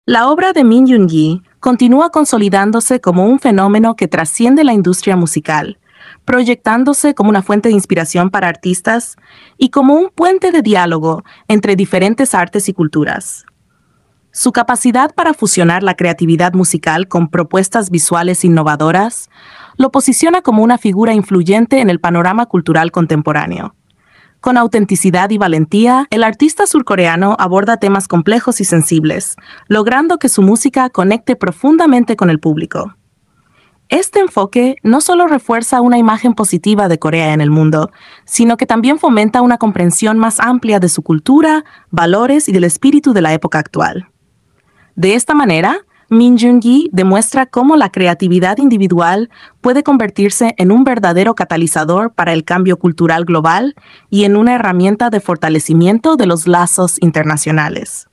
La obra de Min Yoon-gi continúa consolidándose como un fenómeno que trasciende la industria musical, proyectándose como una fuente de inspiración para artistas y como un puente de diálogo entre diferentes artes y culturas. Su capacidad para fusionar la creatividad musical con propuestas visuales innovadoras lo posiciona como una figura influyente en el panorama cultural contemporáneo. Con autenticidad y valentía, el artista surcoreano aborda temas complejos y sensibles, logrando que su música conecte profundamente con el público. Este enfoque no solo refuerza una imagen positiva de Corea en el mundo, sino que también fomenta una comprensión más amplia de su cultura, valores y del espíritu de la época actual. De esta manera, Min Yoon-gi demuestra cómo la creatividad individual puede convertirse en un verdadero catalizador para el cambio cultural global y en una herramienta de fortalecimiento de los lazos internacionales.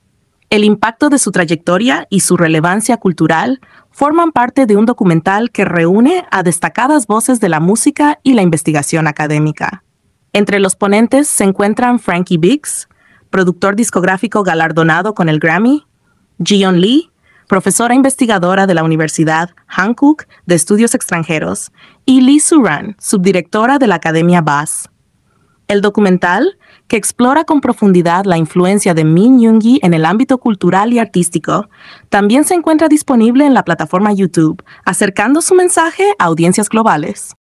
El impacto de su trayectoria y su relevancia cultural forman parte de un documental que reúne a destacadas voces de la música y la investigación académica. Entre los ponentes se encuentran Frankie Biggs, productor discográfico galardonado con el Grammy, Jiyeon Lee, profesora investigadora de la Universidad Hankook de Estudios Extranjeros, y Lee Soo-ran, subdirectora de la Academia Bass. El documental, que explora con profundidad la influencia de Min Yoon-gi en el ámbito cultural y artístico, también se encuentra disponible en la plataforma YouTube, acercando su mensaje a audiencias globales.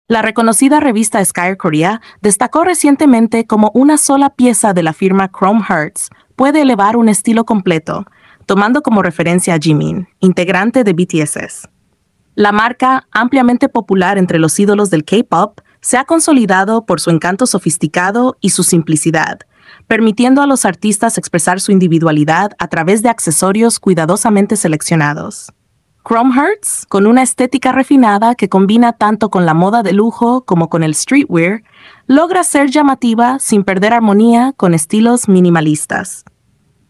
La reconocida revista Esquire Korea destacó recientemente cómo una sola pieza de la firma Chrome Hearts puede elevar un estilo completo, tomando como referencia a Jimin, integrante de BTS. La marca, ampliamente popular entre los ídolos del K-pop, se ha consolidado por su encanto sofisticado y su simplicidad, permitiendo a los artistas expresar su individualidad a través de accesorios cuidadosamente seleccionados. Chrome Hearts, con una estética refinada que combina tanto con la moda de lujo como con el streetwear, logra ser llamativa sin perder armonía con estilos minimalistas.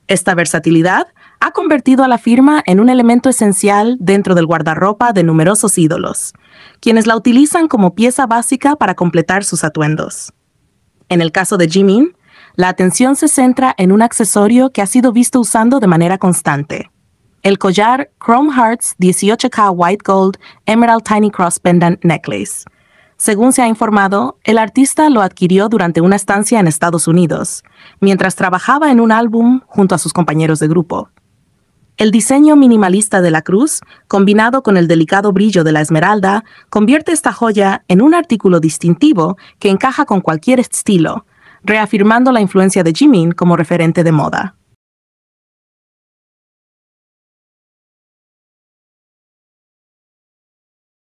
Esta versatilidad ha convertido a la firma en un elemento esencial dentro del guardarropa de numerosos ídolos, quienes la utilizan como pieza básica para completar sus atuendos. En el caso de Jimin, la atención se centra en un accesorio que ha sido visto usando de manera constante: el collar Chrome Hearts 18K White Gold Emerald Tiny Cross Pendant Necklace. Según se ha informado, el artista lo adquirió durante una estancia en Estados Unidos, mientras trabajaba en un álbum junto a sus compañeros de grupo. El diseño minimalista de la cruz, combinado con el delicado brillo de la esmeralda, convierte esta joya en un artículo distintivo que encaja con cualquier estilo, reafirmando la influencia de Jimin como referente de moda.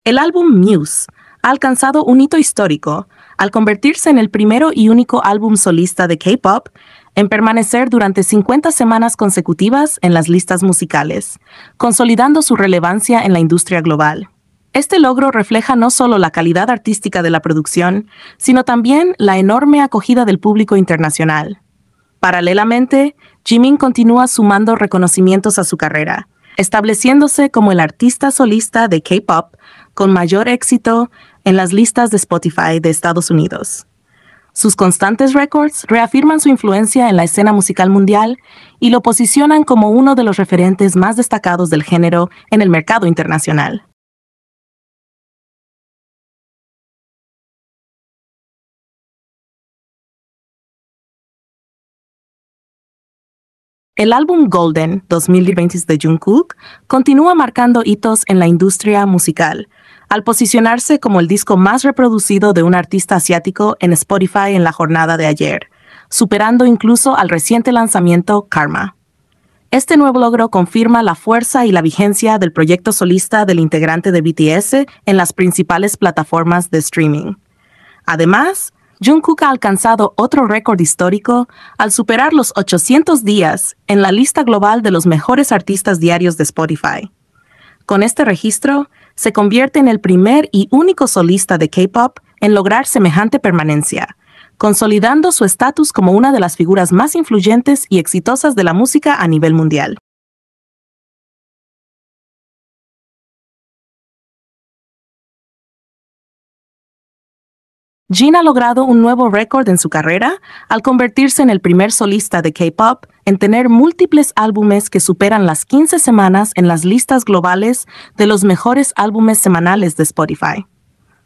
El álbum Muse ha alcanzado un hito histórico al convertirse en el primero y único álbum solista de K-pop en permanecer durante 50 semanas consecutivas en las listas musicales, consolidando su relevancia en la industria global. Este logro refleja no solo la calidad artística de la producción, sino también la enorme acogida del público internacional. Paralelamente, Jimin continúa sumando reconocimientos a su carrera, estableciéndose como el artista solista de K-pop con mayor éxito en las listas de Spotify de Estados Unidos. Sus constantes récords reafirman su influencia en la escena musical mundial y lo posicionan como uno de los referentes más destacados del género en el mercado internacional. El álbum Golden 2020 de Jungkook continúa marcando hitos en la industria musical, al posicionarse como el disco más reproducido de un artista asiático en Spotify en la jornada de ayer, superando incluso al reciente lanzamiento Karma. Este nuevo logro confirma la fuerza y la vigencia del proyecto solista del integrante de BTS en las principales plataformas de streaming. Además, Jungkook ha alcanzado otro récord histórico al superar los 800 días en la lista global de los mejores artistas diarios de Spotify. Con este registro, se convierte en el primer y único solista de K-pop en lograr semejante permanencia, consolidando su estatus como una de las figuras más influyentes y exitosas de la música a nivel mundial. Jin ha logrado un nuevo récord en su carrera al convertirse en el primer solista de K-pop en tener múltiples álbumes que superan las 15 semanas en las listas globales de los mejores álbumes semanales de Spotify.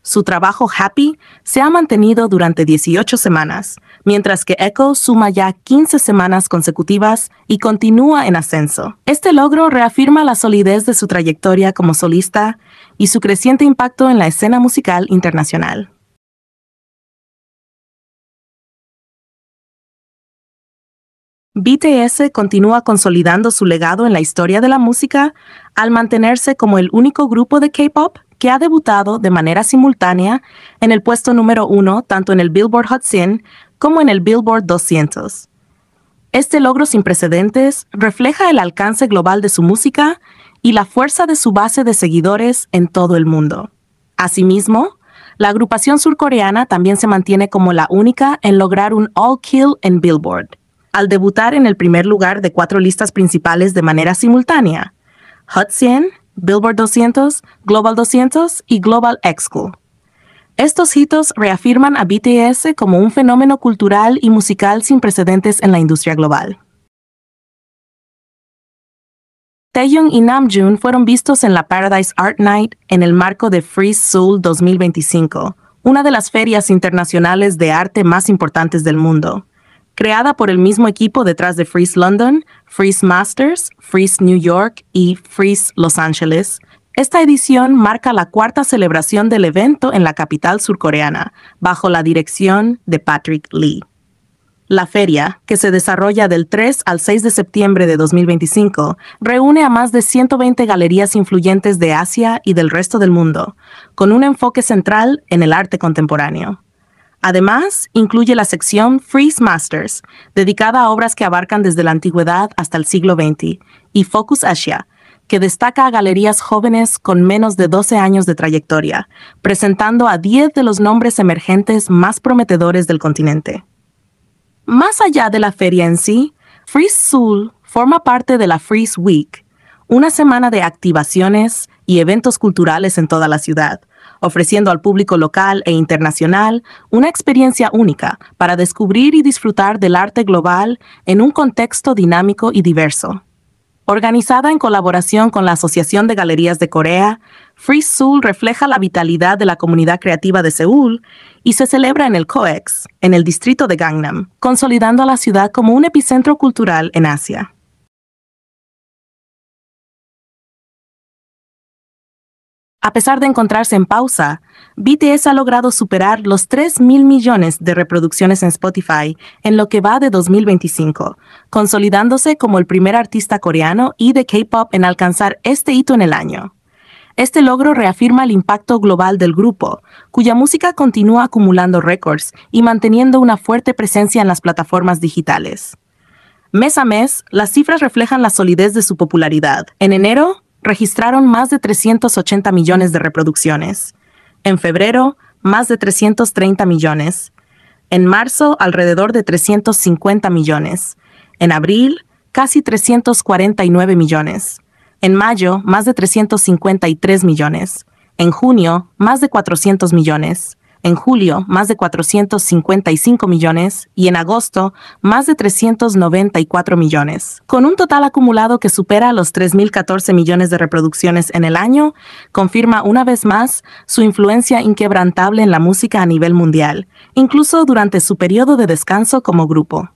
Su trabajo Happy se ha mantenido durante 18 semanas, mientras que Echo suma ya 15 semanas consecutivas y continúa en ascenso. Este logro reafirma la solidez de su trayectoria como solista y su creciente impacto en la escena musical internacional. BTS continúa consolidando su legado en la historia de la música al mantenerse como el único grupo de K-pop que ha debutado de manera simultánea en el puesto número 1 tanto en el Billboard Hot 100 como en el Billboard 200. Este logro sin precedentes refleja el alcance global de su música y la fuerza de su base de seguidores en todo el mundo. Asimismo, la agrupación surcoreana también se mantiene como la única en lograr un All Kill en Billboard, al debutar en el primer lugar de 4 listas principales de manera simultánea: Hot 100, Billboard 200, Global 200 y Global X-Cool. Estos hitos reafirman a BTS como un fenómeno cultural y musical sin precedentes en la industria global. Taehyung y Namjoon fueron vistos en la Paradise Art Night en el marco de Freeze Seoul 2025, una de las ferias internacionales de arte más importantes del mundo. Creada por el mismo equipo detrás de Freeze London, Freeze Masters, Freeze New York y Freeze Los Ángeles, esta edición marca la 4ª celebración del evento en la capital surcoreana, bajo la dirección de Patrick Lee. La feria, que se desarrolla del 3 al 6 de septiembre de 2025, reúne a más de 120 galerías influyentes de Asia y del resto del mundo, con un enfoque central en el arte contemporáneo. Además, incluye la sección Freeze Masters, dedicada a obras que abarcan desde la antigüedad hasta el siglo XX, y Focus Asia, que destaca a galerías jóvenes con menos de 12 años de trayectoria, presentando a 10 de los nombres emergentes más prometedores del continente. Más allá de la feria en sí, Freeze Seoul forma parte de la Freeze Week, una semana de activaciones y eventos culturales en toda la ciudad, ofreciendo al público local e internacional una experiencia única para descubrir y disfrutar del arte global en un contexto dinámico y diverso. Organizada en colaboración con la Asociación de Galerías de Corea, Freeze Seoul refleja la vitalidad de la comunidad creativa de Seúl y se celebra en el COEX, en el distrito de Gangnam, consolidando a la ciudad como un epicentro cultural en Asia. A pesar de encontrarse en pausa, BTS ha logrado superar los 3.000 millones de reproducciones en Spotify en lo que va de 2025, consolidándose como el primer artista coreano y de K-pop en alcanzar este hito en el año. Este logro reafirma el impacto global del grupo, cuya música continúa acumulando récords y manteniendo una fuerte presencia en las plataformas digitales. Mes a mes, las cifras reflejan la solidez de su popularidad. En enero, registraron más de 380 millones de reproducciones. En febrero, más de 330 millones. En marzo, alrededor de 350 millones. En abril, casi 349 millones. En mayo, más de 353 millones. En junio, más de 400 millones. En julio, más de 455 millones y en agosto, más de 394 millones. Con un total acumulado que supera los 3.014 millones de reproducciones en el año, confirma una vez más su influencia inquebrantable en la música a nivel mundial, incluso durante su periodo de descanso como grupo.